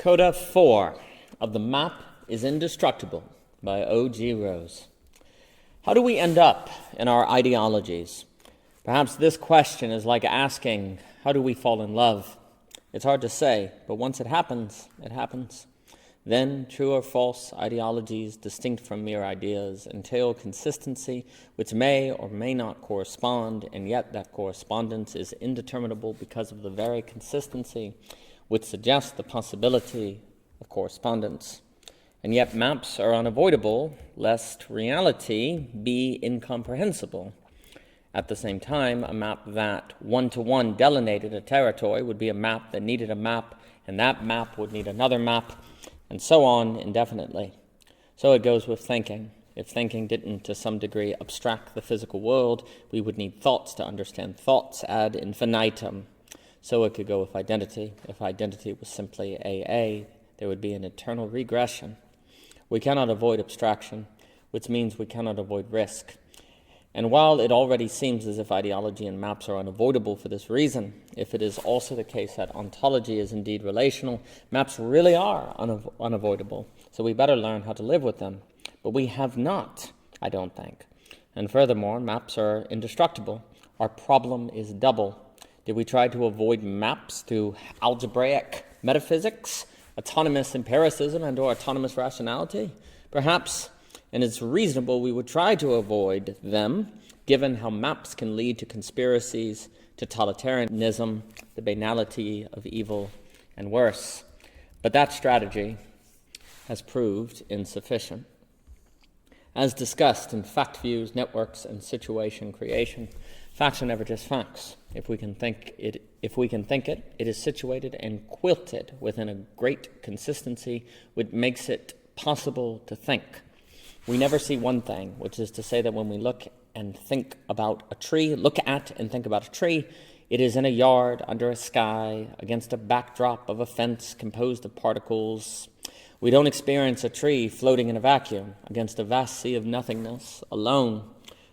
Coda IV of The Map is Indestructible by O.G. Rose. How do we end up in our ideologies? Perhaps this question is like asking, how do we fall in love? It's hard to say, but once it happens, it happens. Then, true or false ideologies, distinct from mere ideas, entail consistency, which may or may not correspond, and yet that correspondence is indeterminable because of the very consistency which suggests the possibility of correspondence. And yet maps are unavoidable, lest reality be incomprehensible. At the same time, a map that one-to-one delineated a territory would be a map that needed a map, and that map would need another map, and so on indefinitely. So it goes with thinking. If thinking didn't, to some degree, abstract the physical world, we would need thoughts to understand thoughts ad infinitum. So it could go with identity. If identity was simply AA, there would be an eternal regression. We cannot avoid abstraction, which means we cannot avoid risk. And while it already seems as if ideology and maps are unavoidable for this reason, if it is also the case that ontology is indeed relational, maps really are unavoidable. So we better learn how to live with them. But we have not, I don't think. And furthermore, maps are indestructible. Our problem is double. Did we try to avoid maps through algebraic metaphysics, autonomous empiricism, and/or autonomous rationality? Perhaps, and it's reasonable we would try to avoid them, given how maps can lead to conspiracies, totalitarianism, the banality of evil, and worse. But that strategy has proved insufficient. As discussed in fact views, networks, and situation creation, facts are never just facts. If we can think it, it is situated and quilted within a great consistency, which makes it possible to think. We never see one thing, which is to say that when we look and think about a tree, look at and think about a tree, it is in a yard, under a sky, against a backdrop of a fence composed of particles. We don't experience a tree floating in a vacuum against a vast sea of nothingness, alone.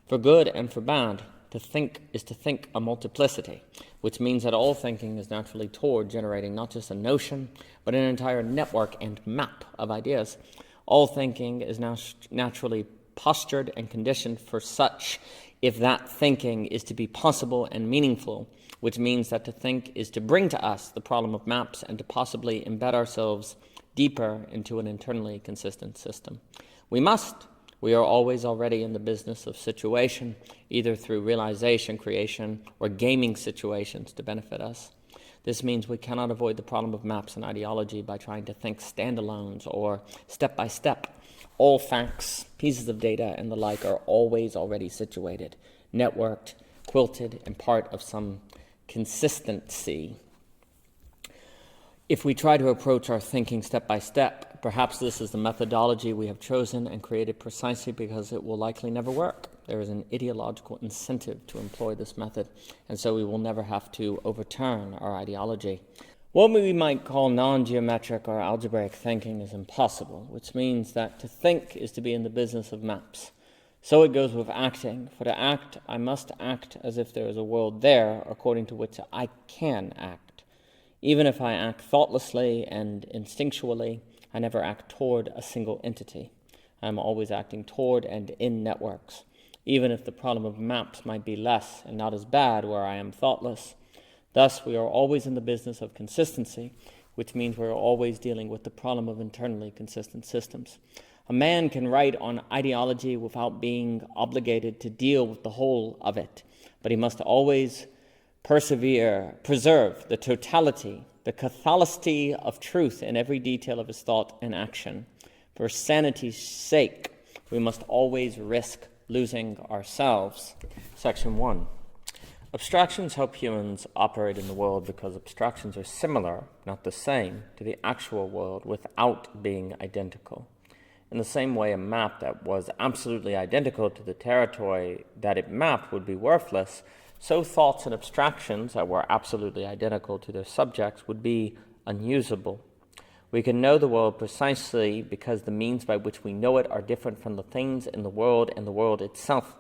For good and for bad, to think is to think a multiplicity, which means that all thinking is naturally toward generating not just a notion, but an entire network and map of ideas. All thinking is now naturally postured and conditioned for such, if that thinking is to be possible and meaningful, which means that to think is to bring to us the problem of maps and to possibly embed ourselves deeper into an internally consistent system. We are always already in the business of situation, either through realization, creation, or gaming situations to benefit us. This means we cannot avoid the problem of maps and ideology by trying to think standalones or step by step. All facts, pieces of data, and the like are always already situated, networked, quilted, and part of some consistency. If we try to approach our thinking step by step, perhaps this is the methodology we have chosen and created precisely because it will likely never work. There is an ideological incentive to employ this method, and so we will never have to overturn our ideology. What we might call non-geometric or algebraic thinking is impossible, which means that to think is to be in the business of maps. So it goes with acting. For to act, I must act as if there is a world there according to which I can act. Even if I act thoughtlessly and instinctually, I never act toward a single entity. I am always acting toward and in networks, even if the problem of maps might be less and not as bad where I am thoughtless. Thus, we are always in the business of consistency, which means we are always dealing with the problem of internally consistent systems. A man can write on ideology without being obligated to deal with the whole of it, but he must always preserve the totality, the catholicity of truth in every detail of his thought and action. For sanity's sake, we must always risk losing ourselves. Section 1. Abstractions help humans operate in the world because abstractions are similar, not the same, to the actual world without being identical. In the same way, a map that was absolutely identical to the territory that it mapped would be worthless, so thoughts and abstractions that were absolutely identical to their subjects would be unusable. We can know the world precisely because the means by which we know it are different from the things in the world and the world itself.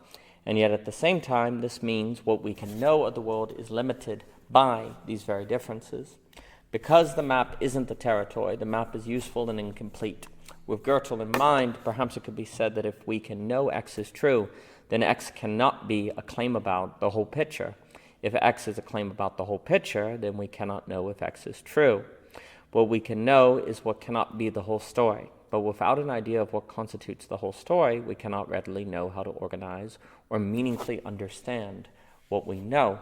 And yet at the same time, this means what we can know of the world is limited by these very differences. Because the map isn't the territory, the map is useful and incomplete. With Gödel in mind, perhaps it could be said that if we can know X is true, then X cannot be a claim about the whole picture. If X is a claim about the whole picture, then we cannot know if X is true. What we can know is what cannot be the whole story. But without an idea of what constitutes the whole story, we cannot readily know how to organize or meaningfully understand what we know.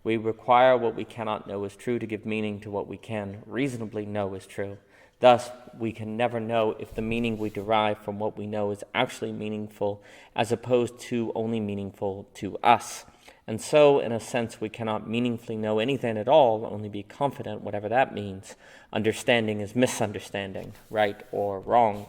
We require what we cannot know is true to give meaning to what we can reasonably know is true. Thus, we can never know if the meaning we derive from what we know is actually meaningful, as opposed to only meaningful to us. And so, in a sense, we cannot meaningfully know anything at all, only be confident, whatever that means. Understanding is misunderstanding, right or wrong.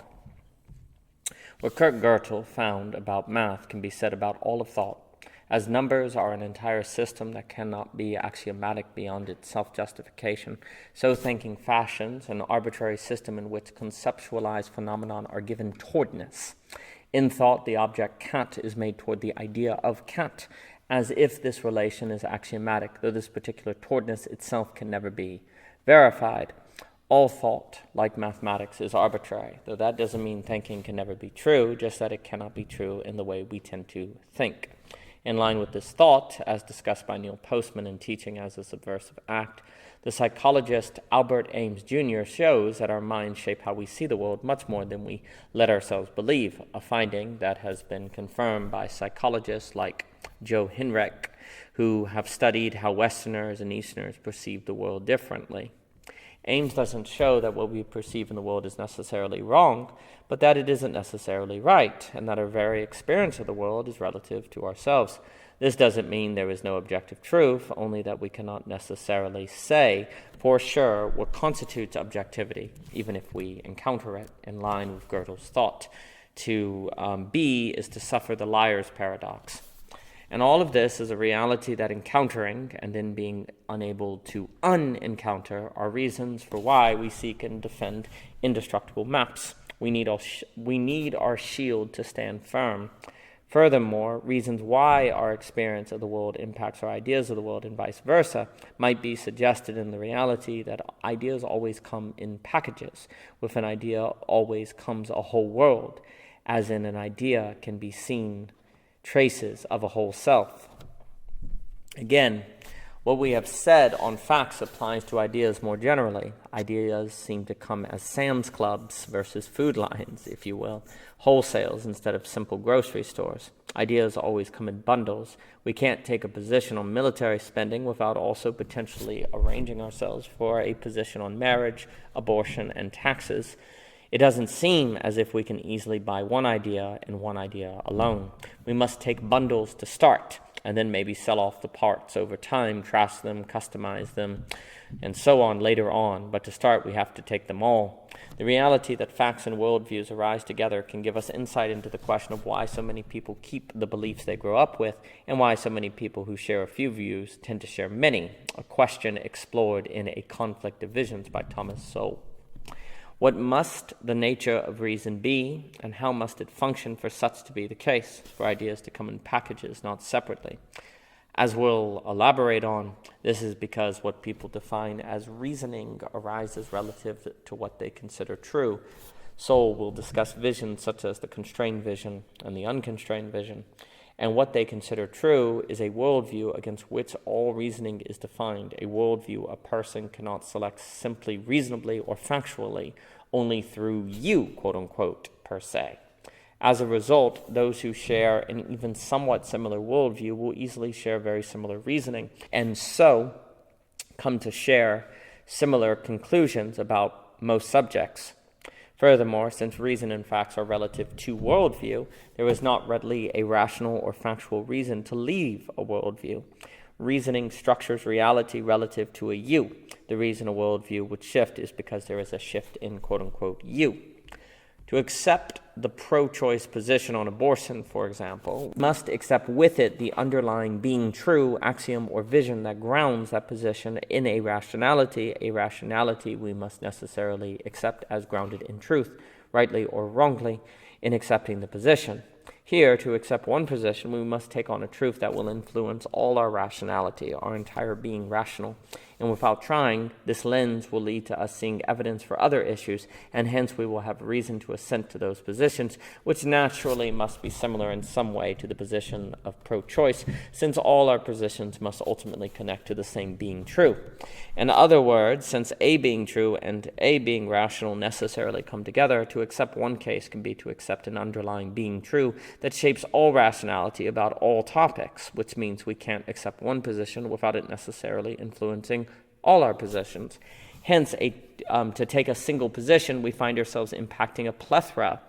What Kurt Gödel found about math can be said about all of thought. As numbers are an entire system that cannot be axiomatic beyond its self-justification, so thinking fashions an arbitrary system in which conceptualized phenomena are given towardness. In thought, the object cat is made toward the idea of cat, as if this relation is axiomatic, though this particular towardness itself can never be verified. All thought, like mathematics, is arbitrary, though that doesn't mean thinking can never be true, just that it cannot be true in the way we tend to think. In line with this thought, as discussed by Neil Postman in Teaching as a Subversive Act, the psychologist Albert Ames Jr. shows that our minds shape how we see the world much more than we let ourselves believe, a finding that has been confirmed by psychologists like Joe Hinrick, who have studied how Westerners and Easterners perceive the world differently. Ames doesn't show that what we perceive in the world is necessarily wrong, but that it isn't necessarily right, and that our very experience of the world is relative to ourselves. This doesn't mean there is no objective truth, only that we cannot necessarily say for sure what constitutes objectivity, even if we encounter it in line with Gödel's thought. To be is to suffer the liar's paradox. And all of this is a reality that encountering and then being unable to unencounter are reasons for why we seek and defend indestructible maps. We need our shield to stand firm. Furthermore, reasons why our experience of the world impacts our ideas of the world and vice versa might be suggested in the reality that ideas always come in packages. With an idea always comes a whole world, as in an idea can be seen traces of a whole self. Again, what we have said on facts applies to ideas more generally. Ideas seem to come as Sam's Clubs versus food lines, if you will, wholesales instead of simple grocery stores. Ideas always come in bundles. We can't take a position on military spending without also potentially arranging ourselves for a position on marriage, abortion, and taxes. It doesn't seem as if we can easily buy one idea and one idea alone. We must take bundles to start, and then maybe sell off the parts over time, trash them, customize them, and so on later on. But to start, we have to take them all. The reality that facts and worldviews arise together can give us insight into the question of why so many people keep the beliefs they grow up with, and why so many people who share a few views tend to share many, a question explored in A Conflict of Visions by Thomas Sowell. What must the nature of reason be, and how must it function for such to be the case, for ideas to come in packages, not separately? As we'll elaborate on, this is because what people define as reasoning arises relative to what they consider true. Sowell will discuss visions such as the constrained vision and the unconstrained vision, and what they consider true is a worldview against which all reasoning is defined, a worldview a person cannot select simply reasonably or factually, only through you, quote-unquote, per se. As a result, those who share an even somewhat similar worldview will easily share very similar reasoning, and so come to share similar conclusions about most subjects. Furthermore, since reason and facts are relative to worldview, there is not readily a rational or factual reason to leave a worldview. Reasoning structures reality relative to a you. The reason a worldview would shift is because there is a shift in quote-unquote you. To accept the pro-choice position on abortion, for example, must accept with it the underlying being true axiom or vision that grounds that position in a rationality we must necessarily accept as grounded in truth, rightly or wrongly, in accepting the position. Here, to accept one position, we must take on a truth that will influence all our rationality, our entire being rational. And without trying, this lens will lead to us seeing evidence for other issues, and hence we will have reason to assent to those positions, which naturally must be similar in some way to the position of pro-choice, since all our positions must ultimately connect to the same being true. In other words, since A being true and A being rational necessarily come together, to accept one case can be to accept an underlying being true that shapes all rationality about all topics, which means we can't accept one position without it necessarily influencing all our positions. Hence, to take a single position, we find ourselves impacting a plethora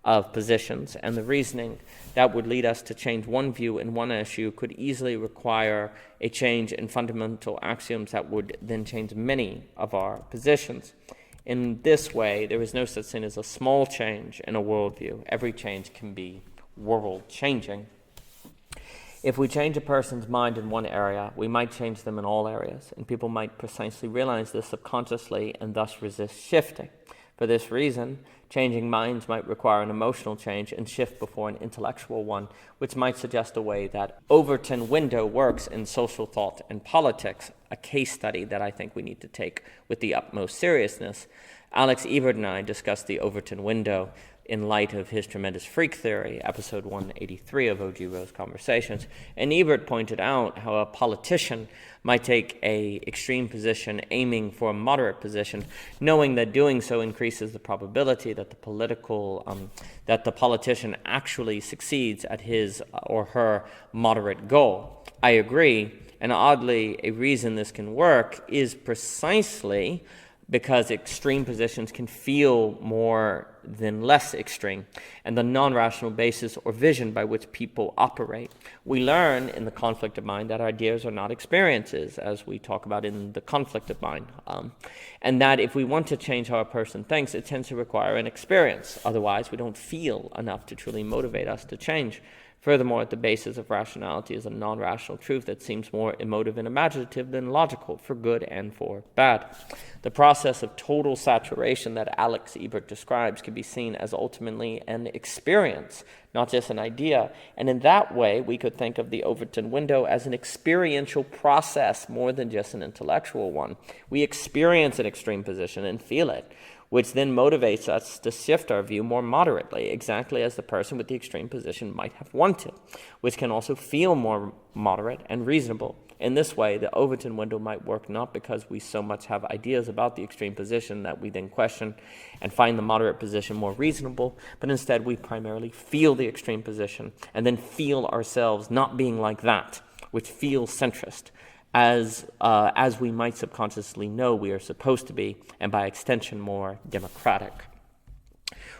of positions, and the reasoning that would lead us to change one view in one issue could easily require a change in fundamental axioms that would then change many of our positions. In this way, there is no such thing as a small change in a worldview. Every change can be world-changing. If we change a person's mind in one area, we might change them in all areas, and people might precisely realize this subconsciously and thus resist shifting. For this reason, changing minds might require an emotional change and shift before an intellectual one, which might suggest a way that Overton window works in social thought and politics, a case study that I think we need to take with the utmost seriousness. Alex Ebert and I discussed the Overton window in light of his tremendous freak theory, episode 183 of O.G. Rose Conversations. And Ebert pointed out how a politician might take a extreme position aiming for a moderate position, knowing that doing so increases the probability that the politician actually succeeds at his or her moderate goal. I agree, and oddly, a reason this can work is precisely because extreme positions can feel more than less extreme, and the non-rational basis or vision by which people operate. We learn in the conflict of mind that ideas are not experiences, as we talk about in the conflict of mind, and that if we want to change how a person thinks, it tends to require an experience. Otherwise, we don't feel enough to truly motivate us to change. Furthermore, at the basis of rationality is a non-rational truth that seems more emotive and imaginative than logical, for good and for bad. The process of total saturation that Alex Ebert describes can be seen as ultimately an experience, not just an idea. And in that way, we could think of the Overton window as an experiential process more than just an intellectual one. We experience an extreme position and feel it, which then motivates us to shift our view more moderately, exactly as the person with the extreme position might have wanted, which can also feel more moderate and reasonable. In this way, the Overton window might work not because we so much have ideas about the extreme position that we then question and find the moderate position more reasonable, but instead we primarily feel the extreme position and then feel ourselves not being like that, which feels centrist, as we might subconsciously know we are supposed to be, and by extension more democratic.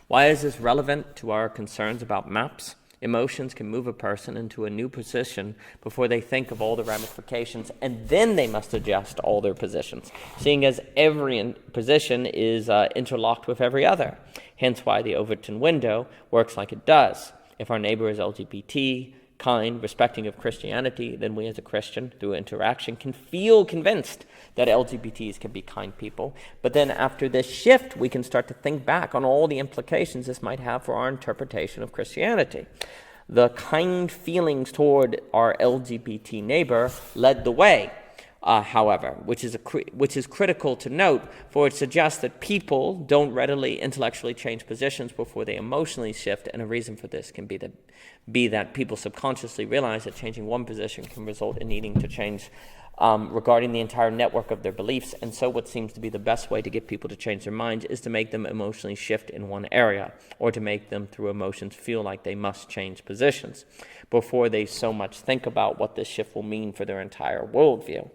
Why is this relevant to our concerns about maps? Emotions can move a person into a new position before they think of all the ramifications, and then they must adjust all their positions, seeing as every position is interlocked with every other. Hence why the Overton window works like it does. If our neighbor is LGBT, kind, respecting of Christianity, then we as a Christian, through interaction, can feel convinced that LGBTs can be kind people. But then after this shift, we can start to think back on all the implications this might have for our interpretation of Christianity. The kind feelings toward our LGBT neighbor led the way, however, which is critical to note, for it suggests that people don't readily intellectually change positions before they emotionally shift, and a reason for this can be that people subconsciously realize that changing one position can result in needing to change regarding the entire network of their beliefs, and so what seems to be the best way to get people to change their minds is to make them emotionally shift in one area, or to make them through emotions feel like they must change positions before they so much think about what this shift will mean for their entire worldview.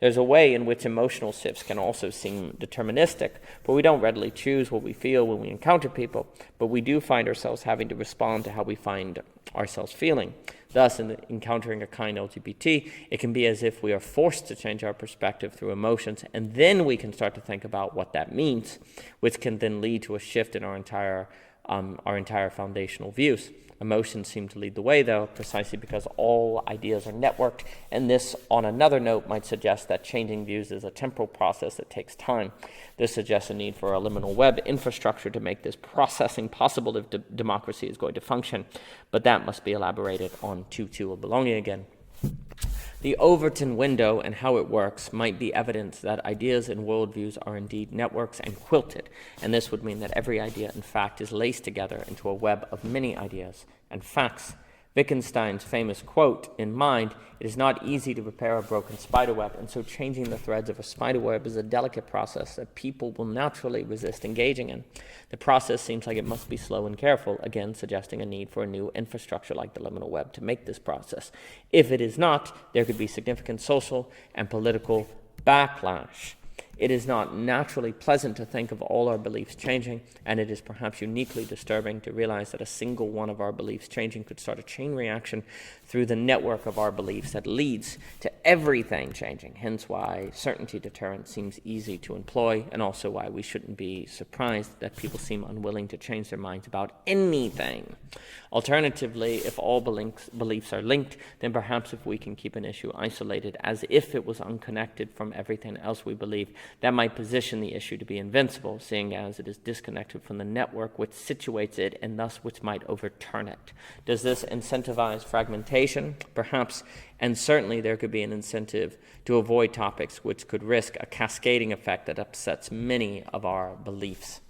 There's a way in which emotional shifts can also seem deterministic, for we don't readily choose what we feel when we encounter people, but we do find ourselves having to respond to how we find ourselves feeling. Thus, in encountering a kind LGBT, it can be as if we are forced to change our perspective through emotions, and then we can start to think about what that means, which can then lead to a shift in our entire foundational views. Emotions seem to lead the way, though, precisely because all ideas are networked, and this, on another note, might suggest that changing views is a temporal process that takes time. This suggests a need for a liminal web infrastructure to make this processing possible if democracy is going to function, but that must be elaborated on 2.2 of Belonging again. The Overton window and how it works might be evidence that ideas and worldviews are indeed networks and quilted, and this would mean that every idea, in fact, is laced together into a web of many ideas and facts. Wittgenstein's famous quote in mind, "It is not easy to repair a broken spiderweb, and so changing the threads of a spiderweb is a delicate process that people will naturally resist engaging in. The process seems like it must be slow and careful," again suggesting a need for a new infrastructure like the liminal web to make this process. If it is not, there could be significant social and political backlash. It is not naturally pleasant to think of all our beliefs changing, and it is perhaps uniquely disturbing to realize that a single one of our beliefs changing could start a chain reaction through the network of our beliefs that leads to everything changing, hence why certainty deterrence seems easy to employ, and also why we shouldn't be surprised that people seem unwilling to change their minds about anything. Alternatively, if all beliefs are linked, then perhaps if we can keep an issue isolated as if it was unconnected from everything else we believe, that might position the issue to be invincible, seeing as it is disconnected from the network which situates it and thus which might overturn it. Does this incentivize fragmentation? Perhaps, and certainly there could be an incentive to avoid topics which could risk a cascading effect that upsets many of our beliefs.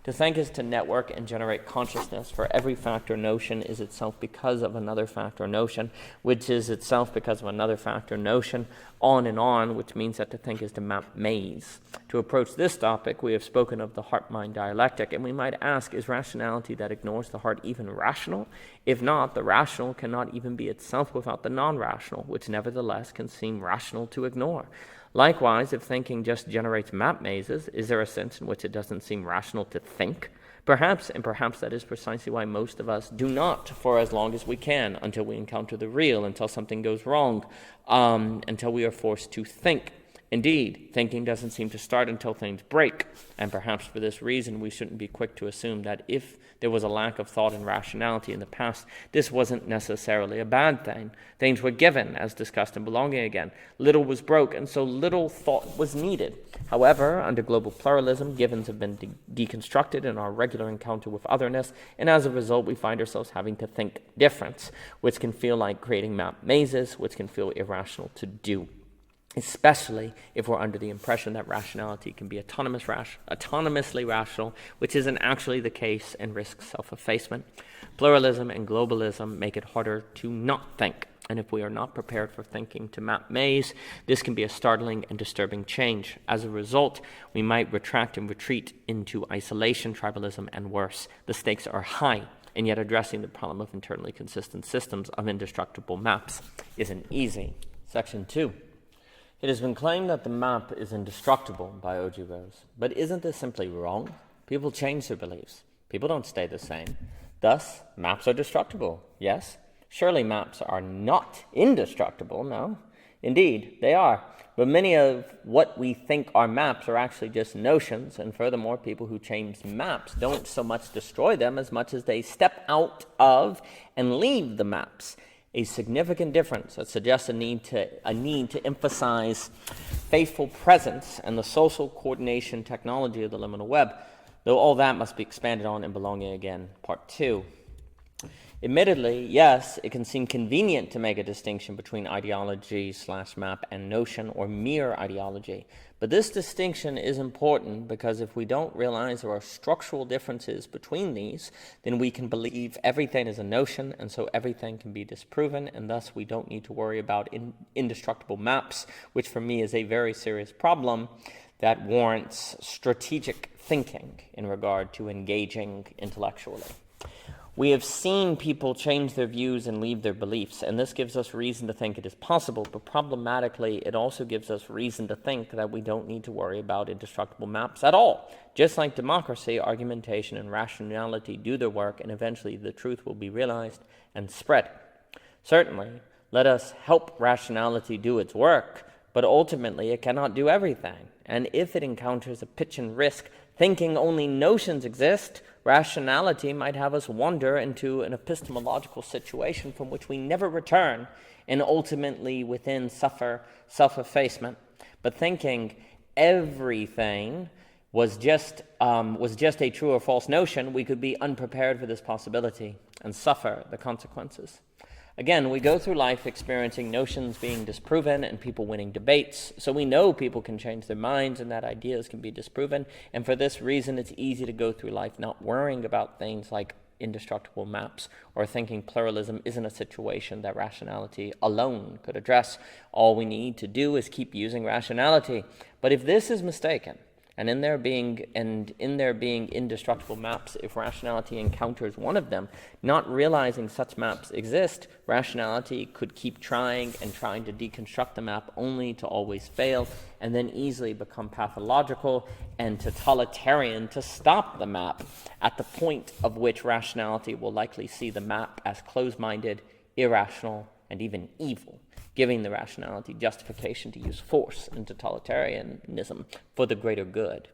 To think is to network and generate consciousness, for every fact or notion is itself because of another fact or notion, which is itself because of another fact or notion, on, which means that to think is to map maze. To approach this topic, we have spoken of the heart-mind dialectic, and we might ask, is rationality that ignores the heart even rational? If not, the rational cannot even be itself without the non-rational, which nevertheless can seem rational to ignore. Likewise, if thinking just generates map mazes, is there a sense in which it doesn't seem rational to think? Perhaps, and perhaps that is precisely why most of us do not for as long as we can, until we encounter the real, until something goes wrong, until we are forced to think. Indeed, thinking doesn't seem to start until things break, and perhaps for this reason we shouldn't be quick to assume that if there was a lack of thought and rationality in the past, this wasn't necessarily a bad thing. Things were given, as discussed in Belonging Again. Little was broke, and so little thought was needed. However, under global pluralism, givens have been deconstructed in our regular encounter with otherness, and as a result we find ourselves having to think difference, which can feel like creating map mazes, which can feel irrational to do, especially if we're under the impression that rationality can be autonomously rational, which isn't actually the case and risks self-effacement. Pluralism and globalism make it harder to not think, and if we are not prepared for thinking to map maze, this can be a startling and disturbing change. As a result, we might retract and retreat into isolation, tribalism, and worse. The stakes are high, and yet addressing the problem of internally consistent systems of indestructible maps isn't easy. Section 2. It has been claimed that the map is indestructible by O.G. Rose, but isn't this simply wrong? People change their beliefs. People don't stay the same. Thus, maps are destructible, yes? Surely maps are not indestructible, no? Indeed, they are. But many of what we think are maps are actually just notions, and furthermore, people who change maps don't so much destroy them as much as they step out of and leave the maps. A significant difference that suggests a need to emphasize faithful presence and the social coordination technology of the liminal web, though all that must be expanded on in Belonging Again, Part 2. Admittedly, yes, it can seem convenient to make a distinction between ideology/map and notion or mere ideology, but this distinction is important because if we don't realize there are structural differences between these, then we can believe everything is a notion, and so everything can be disproven, and thus we don't need to worry about indestructible maps, which for me is a very serious problem that warrants strategic thinking in regard to engaging intellectually. We have seen people change their views and leave their beliefs, and this gives us reason to think it is possible, but problematically, it also gives us reason to think that we don't need to worry about indestructible maps at all. Just like democracy, argumentation and rationality do their work, and eventually the truth will be realized and spread. Certainly, let us help rationality do its work, but ultimately it cannot do everything, and if it encounters a pitch and risk, thinking only notions exist, rationality might have us wander into an epistemological situation from which we never return, and ultimately within suffer self-effacement. But thinking everything was just a true or false notion, we could be unprepared for this possibility and suffer the consequences. Again, we go through life experiencing notions being disproven and people winning debates, so we know people can change their minds and that ideas can be disproven, and for this reason it's easy to go through life not worrying about things like indestructible maps or thinking pluralism isn't a situation that rationality alone could address. All we need to do is keep using rationality. But if this is mistaken, and in there being indestructible maps, if rationality encounters one of them, not realizing such maps exist, rationality could keep trying and trying to deconstruct the map only to always fail, and then easily become pathological and totalitarian to stop the map, at the point of which rationality will likely see the map as closed-minded, irrational, and even evil, giving the rationality justification to use force and totalitarianism for the greater good.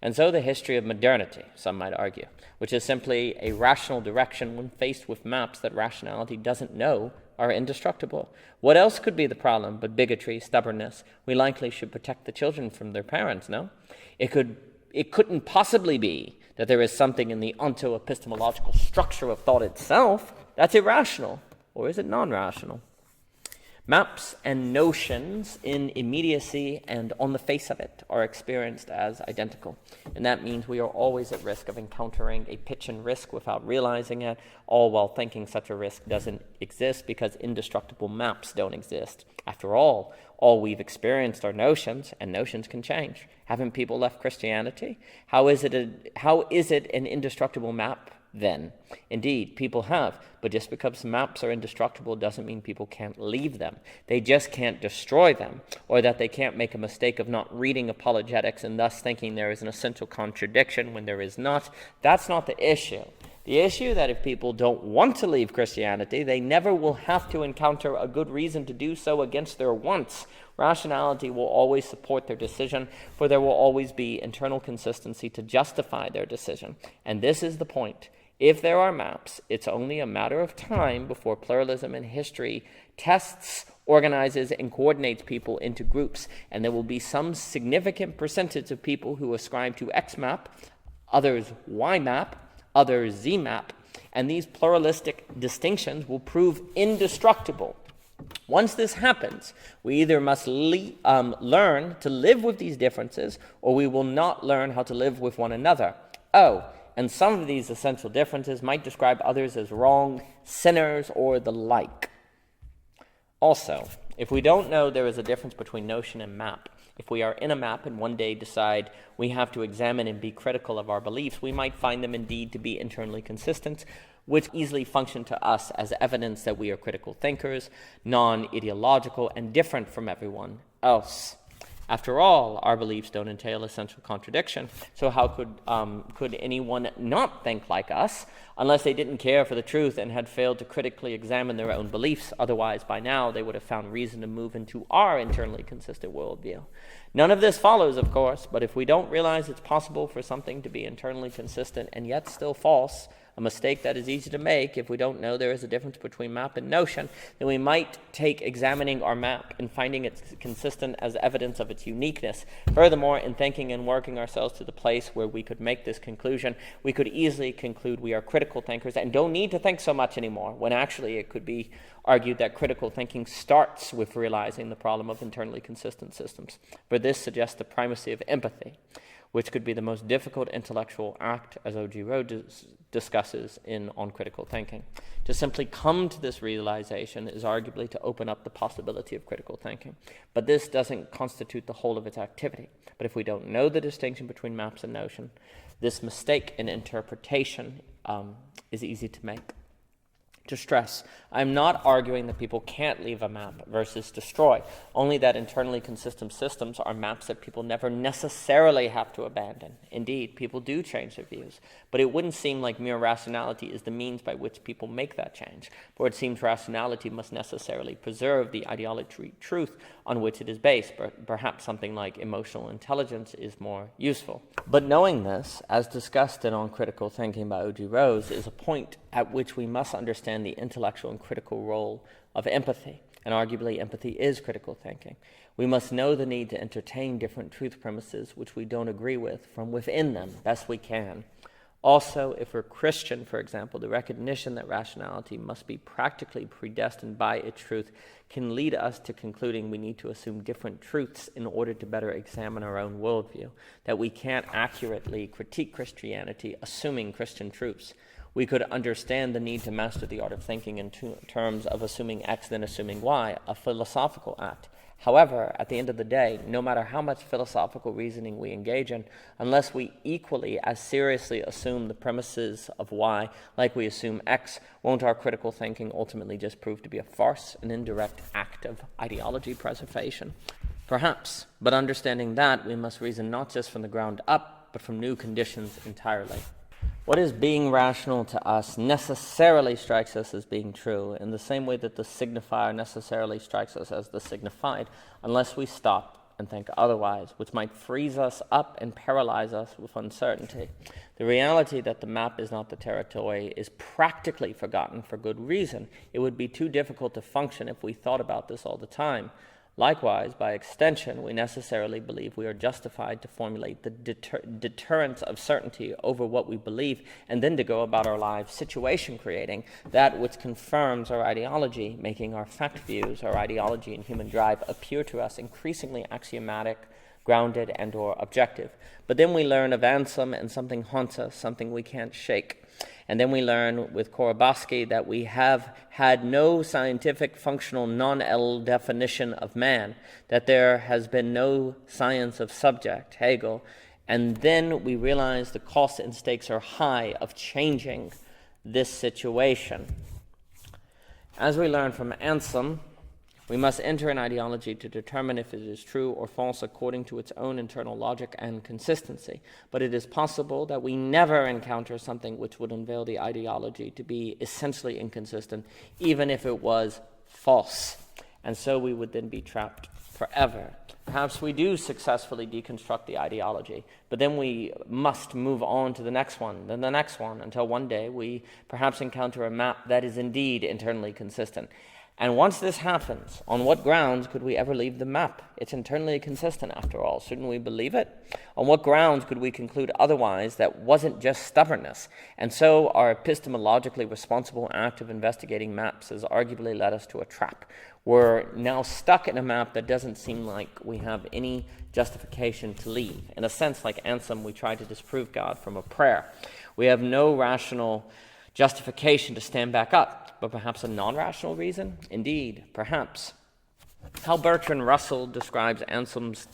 And so the history of modernity, some might argue, which is simply a rational direction when faced with maps that rationality doesn't know are indestructible. What else could be the problem but bigotry, stubbornness? We likely should protect the children from their parents, no? It couldn't possibly be that there is something in the onto-epistemological structure of thought itself that's irrational, or is it non-rational? Maps and notions in immediacy and on the face of it are experienced as identical. And that means we are always at risk of encountering a pitch and risk without realizing it, all while thinking such a risk doesn't exist because indestructible maps don't exist. After all we've experienced are notions, and notions can change. Haven't people left Christianity? How is it an indestructible map then? Indeed, people have, but just because maps are indestructible doesn't mean people can't leave them. They just can't destroy them, or that they can't make a mistake of not reading apologetics and thus thinking there is an essential contradiction when there is not. That's not the issue. The issue that if people don't want to leave Christianity, they never will have to encounter a good reason to do so against their wants. Rationality will always support their decision, for there will always be internal consistency to justify their decision. And this is the point. If there are maps, it's only a matter of time before pluralism in history tests, organizes, and coordinates people into groups, and there will be some significant percentage of people who ascribe to X map, others Y map, others Z map, and these pluralistic distinctions will prove indestructible. Once this happens, we either must learn to live with these differences, or we will not learn how to live with one another. And some of these essential differences might describe others as wrong, sinners, or the like. Also, if we don't know there is a difference between notion and map, if we are in a map and one day decide we have to examine and be critical of our beliefs, we might find them indeed to be internally consistent, which easily function to us as evidence that we are critical thinkers, non-ideological, and different from everyone else. After all, our beliefs don't entail essential contradiction, so how could anyone not think like us unless they didn't care for the truth and had failed to critically examine their own beliefs? Otherwise, by now, they would have found reason to move into our internally consistent worldview. None of this follows, of course, but if we don't realize it's possible for something to be internally consistent and yet still false, a mistake that is easy to make if we don't know there is a difference between map and notion, then we might take examining our map and finding it consistent as evidence of its uniqueness. Furthermore, in thinking and working ourselves to the place where we could make this conclusion, we could easily conclude we are critical thinkers and don't need to think so much anymore, when actually it could be argued that critical thinking starts with realizing the problem of internally consistent systems. For this suggests the primacy of empathy, which could be the most difficult intellectual act, as O.G. Rhodes discusses on critical thinking. To simply come to this realization is arguably to open up the possibility of critical thinking. But this doesn't constitute the whole of its activity. But if we don't know the distinction between maps and notion, this mistake in interpretation is easy to make. To stress, I'm not arguing that people can't leave a map versus destroy, only that internally consistent systems are maps that people never necessarily have to abandon. Indeed, people do change their views, but it wouldn't seem like mere rationality is the means by which people make that change, for it seems rationality must necessarily preserve the ideology truth on which it is based. Perhaps something like emotional intelligence is more useful. But knowing this, as discussed in On Critical Thinking by O.G. Rose, is a point at which we must understand the intellectual and critical role of empathy, and arguably empathy is critical thinking. We must know the need to entertain different truth premises which we don't agree with from within them best we can. Also, if we're Christian, for example, the recognition that rationality must be practically predestined by its truth can lead us to concluding we need to assume different truths in order to better examine our own worldview, that we can't accurately critique Christianity assuming Christian truths. We could understand the need to master the art of thinking in terms of assuming X then assuming Y, a philosophical act. However, at the end of the day, no matter how much philosophical reasoning we engage in, unless we equally as seriously assume the premises of Y like we assume X, won't our critical thinking ultimately just prove to be a farce, an indirect act of ideology preservation? Perhaps, but understanding that, we must reason not just from the ground up, but from new conditions entirely. What is being rational to us necessarily strikes us as being true, in the same way that the signifier necessarily strikes us as the signified, unless we stop and think otherwise, which might freeze us up and paralyze us with uncertainty. The reality that the map is not the territory is practically forgotten for good reason. It would be too difficult to function if we thought about this all the time. Likewise, by extension, we necessarily believe we are justified to formulate the deterrence of certainty over what we believe, and then to go about our lives situation creating that which confirms our ideology, making our fact views, our ideology and human drive appear to us increasingly axiomatic, grounded, and or objective. But then we learn of Anselm, and something haunts us, something we can't shake. And then we learn with Korobowski that we have had no scientific functional non-L definition of man, that there has been no science of subject, Hegel. And then we realize the costs and stakes are high of changing this situation. As we learn from Anselm, we must enter an ideology to determine if it is true or false according to its own internal logic and consistency. But it is possible that we never encounter something which would unveil the ideology to be essentially inconsistent, even if it was false. And so we would then be trapped forever. Perhaps we do successfully deconstruct the ideology, but then we must move on to the next one, then the next one, until one day we perhaps encounter a map that is indeed internally consistent. And once this happens, on what grounds could we ever leave the map? It's internally consistent after all. Shouldn't we believe it? On what grounds could we conclude otherwise that wasn't just stubbornness? And so our epistemologically responsible act of investigating maps has arguably led us to a trap. We're now stuck in a map that doesn't seem like we have any justification to leave. In a sense, like Anselm, we try to disprove God from a prayer. We have no rational justification to stand back up, but perhaps a non-rational reason? Indeed, perhaps. How Bertrand Russell described Anselm's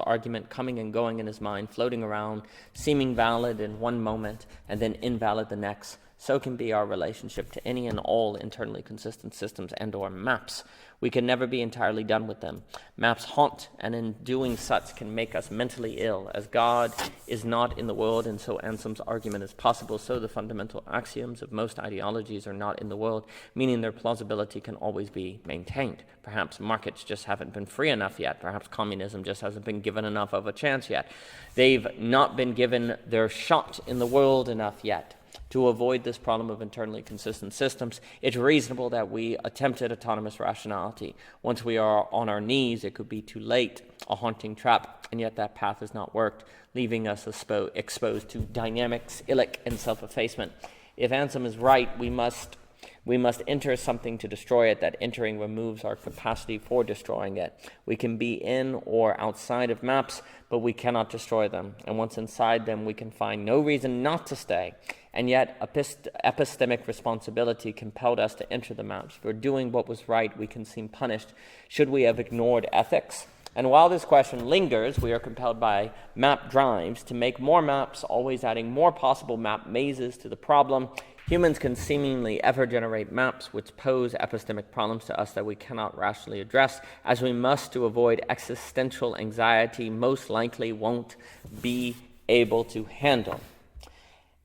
argument coming and going in his mind, floating around, seeming valid in one moment and then invalid the next, so can be our relationship to any and all internally consistent systems and or maps. We can never be entirely done with them. Maps haunt, and in doing such can make us mentally ill. As God is not in the world, and so Anselm's argument is possible, so the fundamental axioms of most ideologies are not in the world, meaning their plausibility can always be maintained. Perhaps markets just haven't been free enough yet. Perhaps communism just hasn't been given enough of a chance yet. They've not been given their shot in the world enough yet. To avoid this problem of internally consistent systems, it's reasonable that we attempted autonomous rationality. Once we are on our knees, it could be too late, a haunting trap, and yet that path has not worked, leaving us exposed to dynamics, illic, and self-effacement. If Anselm is right, we must enter something to destroy it. That entering removes our capacity for destroying it. We can be in or outside of maps, but we cannot destroy them. And once inside them, we can find no reason not to stay. And yet, epistemic responsibility compelled us to enter the maps. For doing what was right, we can seem punished. Should we have ignored ethics? And while this question lingers, we are compelled by map drives to make more maps, always adding more possible map mazes to the problem. Humans can seemingly ever generate maps which pose epistemic problems to us that we cannot rationally address, as we must to avoid existential anxiety most likely won't be able to handle.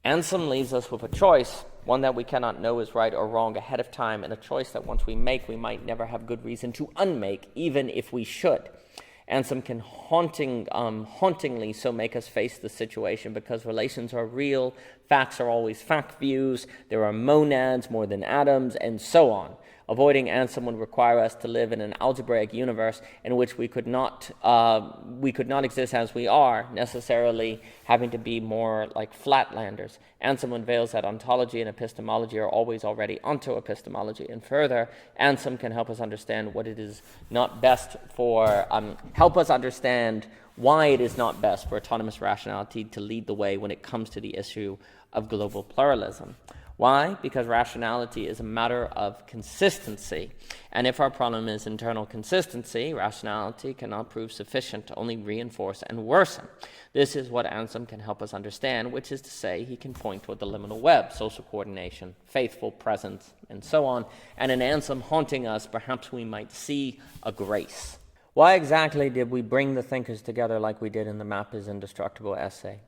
Anselm leaves us with a choice, one that we cannot know is right or wrong ahead of time, and a choice that once we make, we might never have good reason to unmake, even if we should. Anselm can hauntingly so make us face the situation because relations are real, facts are always fact views, there are monads more than atoms, and so on. Avoiding Anselm would require us to live in an algebraic universe in which we could not exist as we are, necessarily having to be more like flatlanders. Anselm unveils that ontology and epistemology are always already onto epistemology, and further, Anselm can help us understand what it is not best for, help us understand why it is not best for autonomous rationality to lead the way when it comes to the issue of global pluralism. Why? Because rationality is a matter of consistency. And if our problem is internal consistency, rationality cannot prove sufficient to only reinforce and worsen. This is what Anselm can help us understand, which is to say he can point toward the liminal web, social coordination, faithful presence, and so on. And in Anselm haunting us, perhaps we might see a grace. Why exactly did we bring the thinkers together like we did in the Map is Indestructible essay?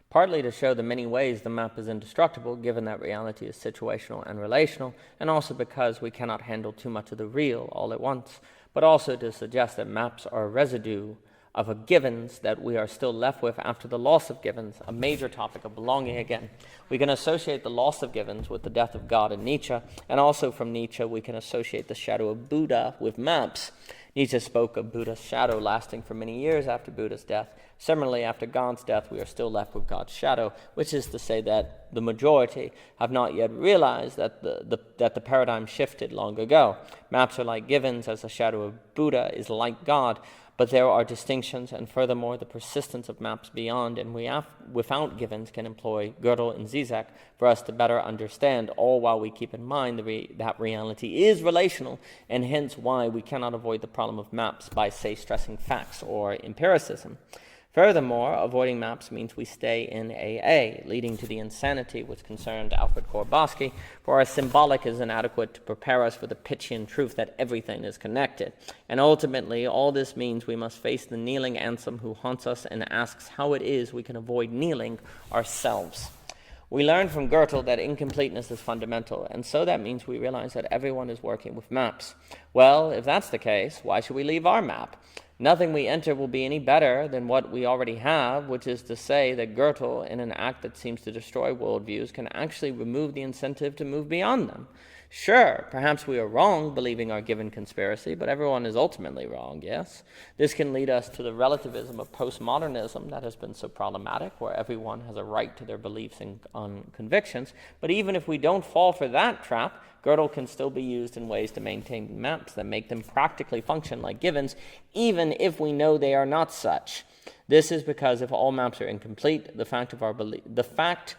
Partly to show the many ways the map is indestructible, given that reality is situational and relational, and also because we cannot handle too much of the real all at once, but also to suggest that maps are a residue of a givens that we are still left with after the loss of givens, a major topic of belonging again. We can associate the loss of givens with the death of God in Nietzsche, and also from Nietzsche we can associate the shadow of Buddha with maps. Nietzsche spoke of Buddha's shadow lasting for many years after Buddha's death. Similarly, after God's death, we are still left with God's shadow, which is to say that the majority have not yet realized that the paradigm shifted long ago. Maps are like givens, as the shadow of Buddha is like God, but there are distinctions, and furthermore, the persistence of maps beyond and without givens can employ Gödel and Zizek for us to better understand, all while we keep in mind that reality is relational, and hence why we cannot avoid the problem of maps by, say, stressing facts or empiricism. Furthermore, avoiding maps means we stay in AA, leading to the insanity which concerned Alfred Korbowski, for our symbolic is inadequate to prepare us for the Pitschian truth that everything is connected. And ultimately, all this means we must face the kneeling Anselm who haunts us and asks how it is we can avoid kneeling ourselves. We learned from Goethe that incompleteness is fundamental, and so that means we realize that everyone is working with maps. Well, if that's the case, why should we leave our map? Nothing we enter will be any better than what we already have, which is to say that Goethe, in an act that seems to destroy worldviews, can actually remove the incentive to move beyond them. Sure, perhaps we are wrong believing our given conspiracy, but everyone is ultimately wrong, yes? This can lead us to the relativism of postmodernism that has been so problematic, where everyone has a right to their beliefs and convictions. But even if we don't fall for that trap, Gödel can still be used in ways to maintain maps that make them practically function like givens, even if we know they are not such. This is because if all maps are incomplete, the fact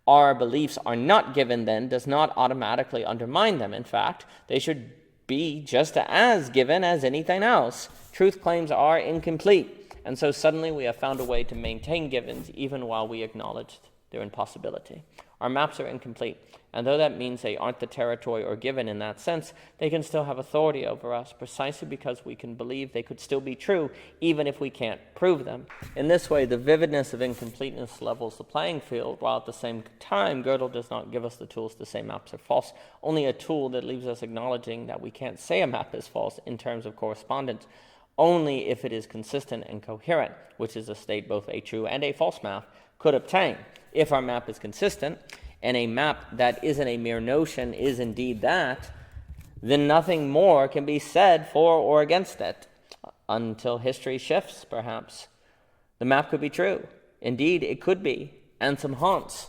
our beliefs are not given then does not automatically undermine them. In fact, they should be just as given as anything else. Truth claims are incomplete, and so suddenly we have found a way to maintain givens even while we acknowledge their impossibility. Our maps are incomplete, and though that means they aren't the territory or given in that sense, they can still have authority over us precisely because we can believe they could still be true even if we can't prove them. In this way, the vividness of incompleteness levels the playing field, while at the same time Gödel does not give us the tools to say maps are false, only a tool that leaves us acknowledging that we can't say a map is false in terms of correspondence, only if it is consistent and coherent, which is a state both a true and a false map could obtain. If our map is consistent, and a map that isn't a mere notion is indeed that, then nothing more can be said for or against it, until history shifts, perhaps. The map could be true. Indeed, it could be, and some haunts.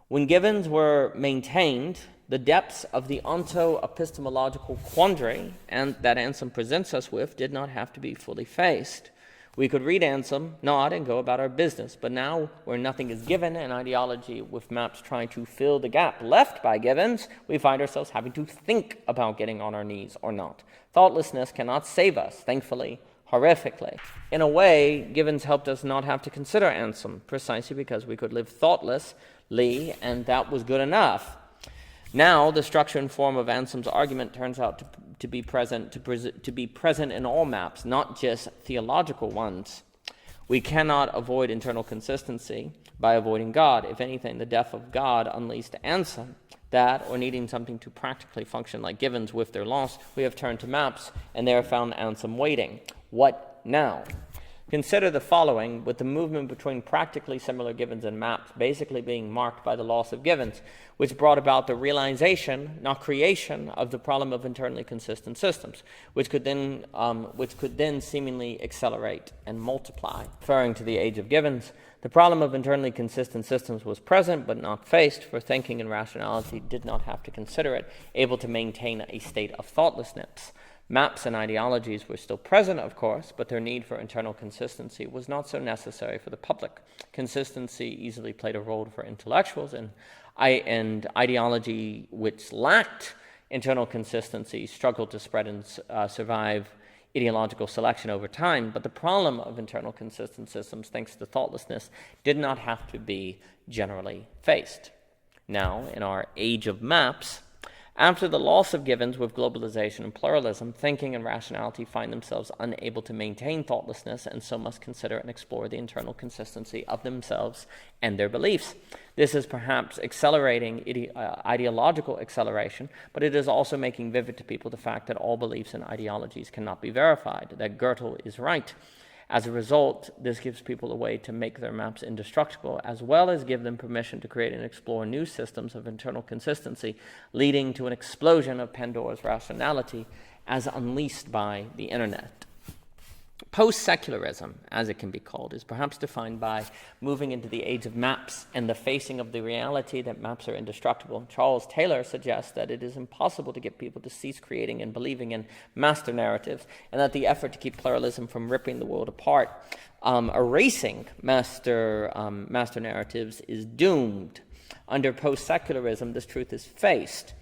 When givens were maintained, the depths of the onto-epistemological quandary and that Anselm presents us with did not have to be fully faced. We could read Anselm, nod, and go about our business, but now, where nothing is given, an ideology with maps trying to fill the gap left by givens, we find ourselves having to think about getting on our knees or not. Thoughtlessness cannot save us, thankfully, horrifically. In a way, givens helped us not have to consider Anselm, precisely because we could live thoughtlessly, and that was good enough. Now, the structure and form of Anselm's argument turns out to be present in all maps, not just theological ones. We cannot avoid internal consistency by avoiding God. If anything, the death of God unleashed Anselm. That, or needing something to practically function like givens with their loss, we have turned to maps, and there found Anselm waiting. What now? Consider the following, with the movement between practically similar givens and maps basically being marked by the loss of givens, which brought about the realization, not creation, of the problem of internally consistent systems, which could then seemingly accelerate and multiply. Referring to the age of givens, the problem of internally consistent systems was present but not faced, for thinking and rationality did not have to consider it, able to maintain a state of thoughtlessness. Maps and ideologies were still present, of course, but their need for internal consistency was not so necessary for the public. Consistency easily played a role for intellectuals, and ideology which lacked internal consistency struggled to spread and survive ideological selection over time. But the problem of internal consistent systems, thanks to thoughtlessness, did not have to be generally faced. Now, in our age of maps, after the loss of givens with globalization and pluralism, thinking and rationality find themselves unable to maintain thoughtlessness, and so must consider and explore the internal consistency of themselves and their beliefs. This is perhaps accelerating ideological acceleration, but it is also making vivid to people the fact that all beliefs and ideologies cannot be verified, that Goethe is right. As a result, this gives people a way to make their maps indestructible, as well as give them permission to create and explore new systems of internal consistency, leading to an explosion of Pandora's rationality as unleashed by the internet. Post-secularism, as it can be called, is perhaps defined by moving into the age of maps and the facing of the reality that maps are indestructible. Charles Taylor suggests that it is impossible to get people to cease creating and believing in master narratives, and that the effort to keep pluralism from ripping the world apart, erasing master narratives, is doomed. Under post-secularism, this truth is faced,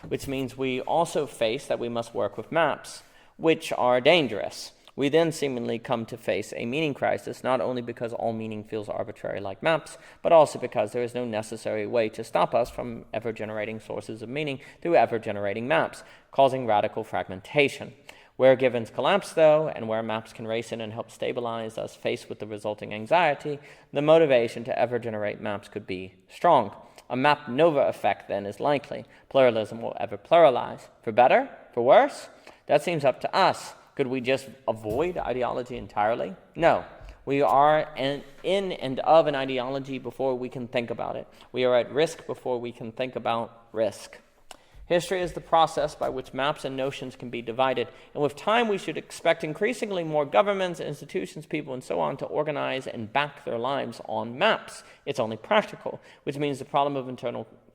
which means we also face that we must work with maps, which are dangerous. We then seemingly come to face a meaning crisis, not only because all meaning feels arbitrary like maps, but also because there is no necessary way to stop us from ever-generating sources of meaning through ever-generating maps, causing radical fragmentation. Where givens collapse, though, and where maps can race in and help stabilize us faced with the resulting anxiety, the motivation to ever-generate maps could be strong. A map nova effect, then, is likely. Pluralism will ever pluralize. For better? For worse? That seems up to us. Could we just avoid ideology entirely? No. We are in and of an ideology before we can think about it. We are at risk before we can think about risk. History is the process by which maps and notions can be divided, and with time we should expect increasingly more governments, institutions, people, and so on to organize and back their lives on maps. It's only practical, which means the problem of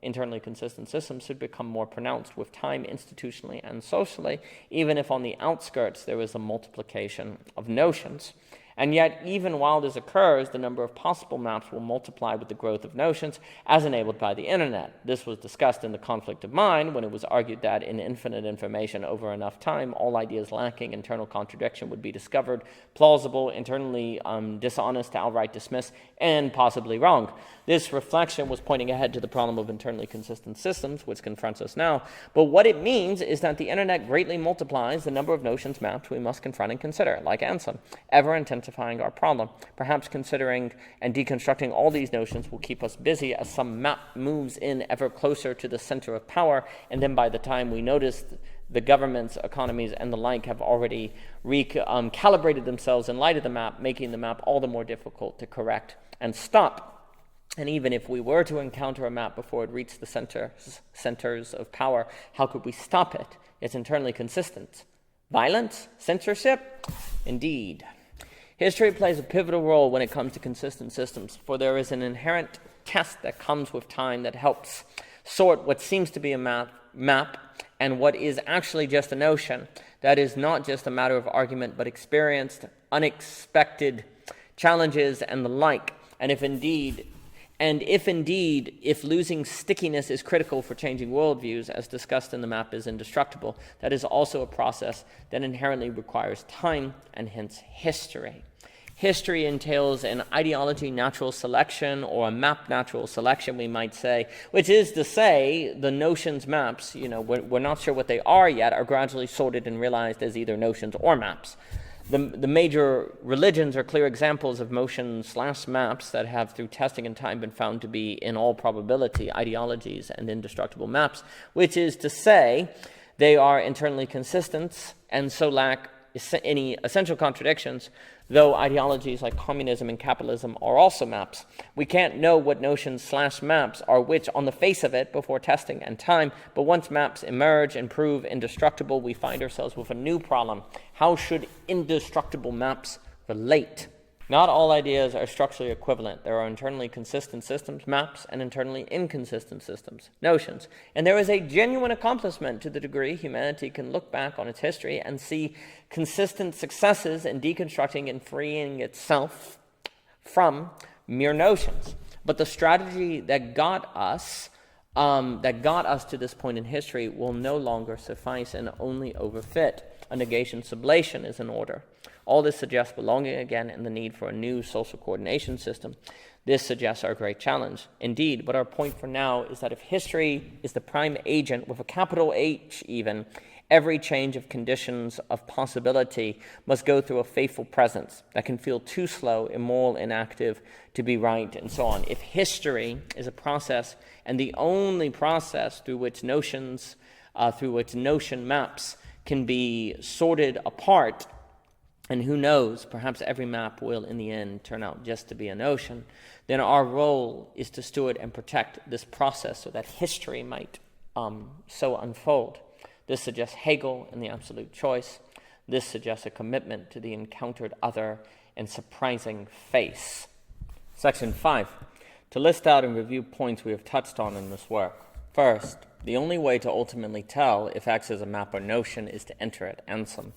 internally consistent systems should become more pronounced with time institutionally and socially, even if on the outskirts there is a multiplication of notions. And yet, even while this occurs, the number of possible maps will multiply with the growth of notions as enabled by the internet. This was discussed in The Conflict of Mind when it was argued that in infinite information over enough time, all ideas lacking internal contradiction would be discovered, plausible, internally dishonest to outright dismiss, and possibly wrong. This reflection was pointing ahead to the problem of internally consistent systems, which confronts us now. But what it means is that the internet greatly multiplies the number of notions mapped we must confront and consider, like Anselm, ever intensifying our problem. Perhaps considering and deconstructing all these notions will keep us busy as some map moves in ever closer to the center of power, and then by the time we notice the governments, economies, and the like have already recalibrated themselves in light of the map, making the map all the more difficult to correct and stop. And even if we were to encounter a map before it reached the centers of power, how could we stop it? It's internally consistent. Violence? Censorship? Indeed. History plays a pivotal role when it comes to consistent systems, for there is an inherent test that comes with time that helps sort what seems to be a map and what is actually just a notion. That is not just a matter of argument, but experienced, unexpected challenges and the like. And if losing stickiness is critical for changing worldviews, as discussed in the map is indestructible, that is also a process that inherently requires time and hence history. History entails an ideology natural selection, or a map natural selection, we might say, which is to say the notions maps, we're not sure what they are yet, are gradually sorted and realized as either notions or maps. The major religions are clear examples of motion/maps that have, through testing and time, been found to be, in all probability, ideologies and indestructible maps, which is to say they are internally consistent and so lack any essential contradictions, though ideologies like communism and capitalism are also maps. We can't know what notions/maps are which on the face of it before testing and time, but once maps emerge and prove indestructible, we find ourselves with a new problem. How should indestructible maps relate? Not all ideas are structurally equivalent. There are internally consistent systems, maps, and internally inconsistent systems, notions. And there is a genuine accomplishment to the degree humanity can look back on its history and see consistent successes in deconstructing and freeing itself from mere notions. But the strategy that got us to this point in history will no longer suffice and only overfit. A negation sublation is in order. All this suggests belonging again and the need for a new social coordination system. This suggests our great challenge. Indeed, but our point for now is that if history is the prime agent, with a capital H even, every change of conditions of possibility must go through a faithful presence that can feel too slow, immoral, inactive to be right, and so on. If history is a process and the only process through which notion maps can be sorted apart, and who knows, perhaps every map will in the end turn out just to be a notion, then our role is to steward and protect this process so that history might so unfold. This suggests Hegel and the absolute choice. This suggests a commitment to the encountered other and surprising face. Section 5. To list out and review points we have touched on in this work. First, the only way to ultimately tell if X is a map or notion is to enter it, ansum.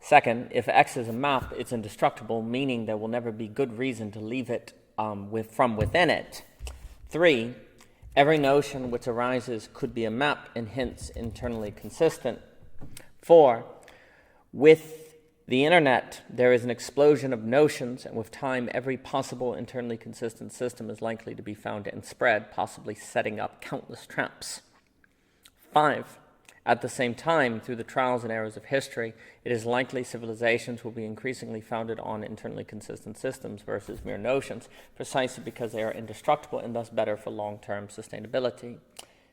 Second, if X is a map, it's indestructible, meaning there will never be good reason to leave it from within it. 3, every notion which arises could be a map and hence internally consistent. 4, with the internet, there is an explosion of notions, and with time, every possible internally consistent system is likely to be found and spread, possibly setting up countless traps. 5, at the same time, through the trials and errors of history, it is likely civilizations will be increasingly founded on internally consistent systems versus mere notions, precisely because they are indestructible and thus better for long-term sustainability.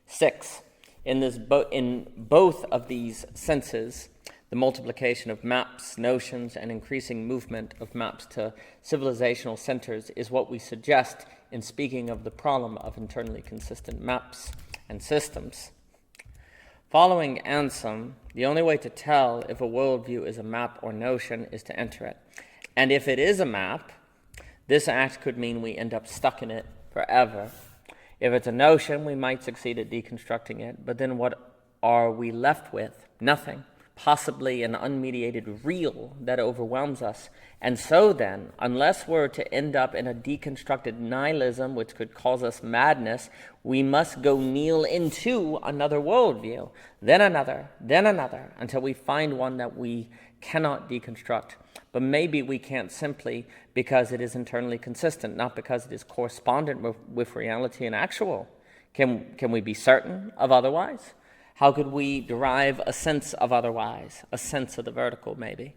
6, in both of these senses, the multiplication of maps, notions, and increasing movement of maps to civilizational centers is what we suggest in speaking of the problem of internally consistent maps and systems. Following ansum, the only way to tell if a worldview is a map or notion is to enter it. And if it is a map, this act could mean we end up stuck in it forever. If it's a notion, we might succeed at deconstructing it, but then what are we left with? Nothing. Possibly an unmediated real that overwhelms us. And so then, unless we're to end up in a deconstructed nihilism which could cause us madness, we must go kneel into another worldview, then another, until we find one that we cannot deconstruct. But maybe we can't simply because it is internally consistent, not because it is correspondent with reality and actual. Can we be certain of otherwise? How could we derive a sense of otherwise, a sense of the vertical maybe?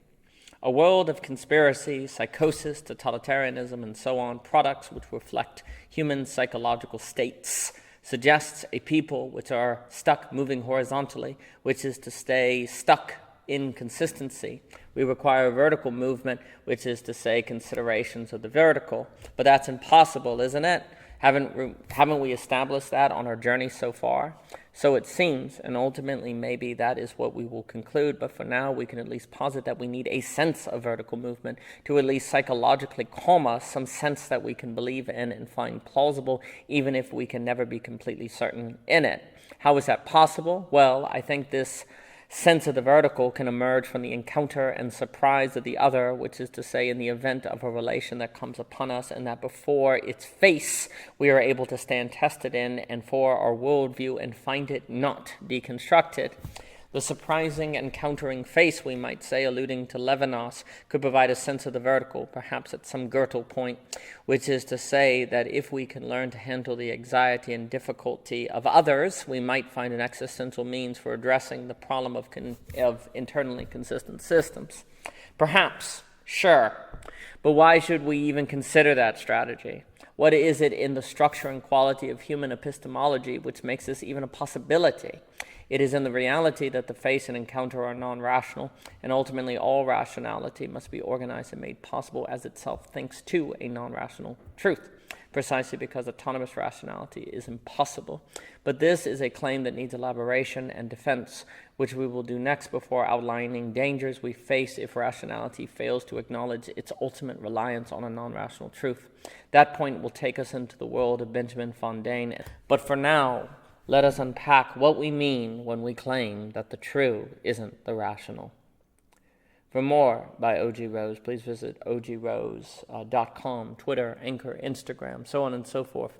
A world of conspiracy, psychosis, totalitarianism, and so on, products which reflect human psychological states, suggests a people which are stuck moving horizontally, which is to stay stuck in consistency. We require a vertical movement, which is to say considerations of the vertical. But that's impossible, isn't it? Haven't we established that on our journey so far? So it seems, and ultimately maybe that is what we will conclude, but for now we can at least posit that we need a sense of vertical movement to at least psychologically calm us, some sense that we can believe in and find plausible, even if we can never be completely certain in it. How is that possible? Well, I think this sense of the vertical can emerge from the encounter and surprise of the other, which is to say in the event of a relation that comes upon us and that before its face we are able to stand tested in and for our worldview and find it not deconstructed. The surprising encountering face, we might say, alluding to Levinas, could provide a sense of the vertical, perhaps at some Goethe point, which is to say that if we can learn to handle the anxiety and difficulty of others, we might find an existential means for addressing the problem of internally consistent systems. Perhaps, sure, but why should we even consider that strategy? What is it in the structure and quality of human epistemology which makes this even a possibility? It is in the reality that the face and encounter are non-rational, and ultimately all rationality must be organized and made possible as itself thinks to a non-rational truth, precisely because autonomous rationality is impossible. But this is a claim that needs elaboration and defense, which we will do next before outlining dangers we face if rationality fails to acknowledge its ultimate reliance on a non-rational truth. That point will take us into the world of Benjamin Fontaine. But for now, let us unpack what we mean when we claim that the true isn't the rational. For more by O.G. Rose, please visit ogrose.com, Twitter, Anchor, Instagram, so on and so forth.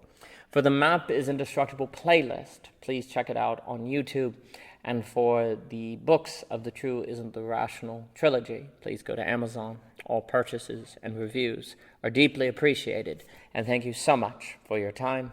For the Map is Indestructible playlist, please check it out on YouTube. And for the books of the True Isn't the Rational trilogy, please go to Amazon. All purchases and reviews are deeply appreciated. And thank you so much for your time.